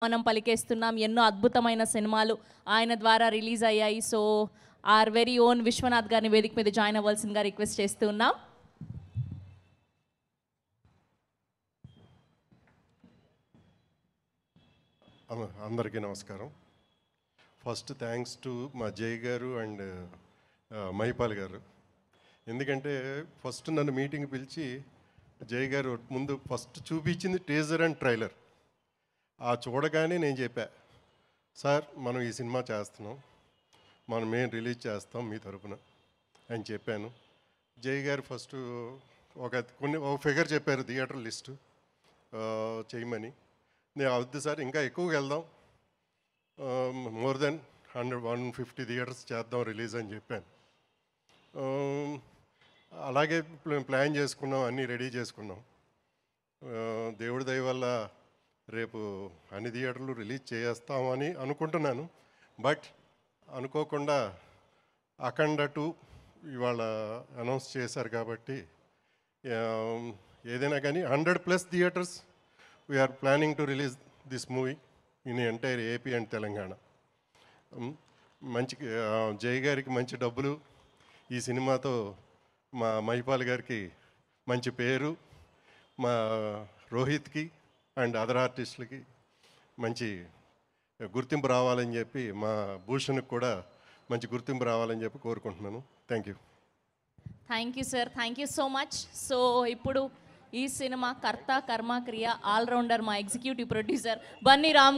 మనం పలికేస్తున్నాం. ఎన్నో అద్భుతమైన సినిమాలు ఆయన ద్వారా రిలీజ్ అయ్యాయి. So our very own Vishwanath గారిని వేదిక మీద జాయిన్ అవ్వాల్సిందిగా రిక్వెస్ట్ చేస్తూ ఉన్నాం. అందరికీ నమస్కారం. ఫస్ట్ థ్యాంక్స్ టు మా జై గారు అండ్ మహిపాల్ గారు. ఎందుకంటే ఫస్ట్ నన్ను మీటింగ్ పిలిచి జై గారు ముందు ఫస్ట్ చూపించింది టీజర్ అండ్ ట్రైలర్. ఆ చూడగానే నేను చెప్పా, సార్ మనం ఈ సినిమా చేస్తున్నాం, మేము రిలీజ్ చేస్తాం మీ తరపున అని చెప్పాను. జై గారు ఫస్ట్ ఒక ఫిగర్ చెప్పారు, థియేటర్ లిస్టు చేయమని. నేను అవుద్ది సార్, ఇంకా ఎక్కువగా వెళ్దాం, మోర్ దెన్ 150 థియేటర్స్ చేద్దాం రిలీజ్ అని చెప్పాను. అలాగే ప్లాన్ చేసుకున్నాం, అన్నీ రెడీ చేసుకున్నాం. దేవుడి దయ వల్ల రేపు అన్ని థియేటర్లు రిలీజ్ చేస్తామని అనుకుంటున్నాను. బట్ అనుకోకుండా అఖండ 2 ఇవాళ అనౌన్స్ చేశారు కాబట్టి ఏదైనా కానీ 100+ theatres we're planning to release this movie in entire AP and Telangana. మంచి జై గారికి మంచి డబ్బులు, ఈ సినిమాతో మా మహిపాల్ గారికి మంచి పేరు, మా రోహిత్కి అండ్ అదర్ ఆర్టిస్టులకి మంచి గుర్తింపు రావాలని చెప్పి, మా భూషణ్కి కూడా మంచి గుర్తింపు రావాలని చెప్పి కోరుకుంటున్నాను. Thank you. Thank you sir, thank you so much. So ఇప్పుడు ఈ సినిమా కర్త కర్మ క్రియ ఆల్రౌండర్ మా ఎగ్జిక్యూటివ్ ప్రొడ్యూసర్ బన్నీ రామ్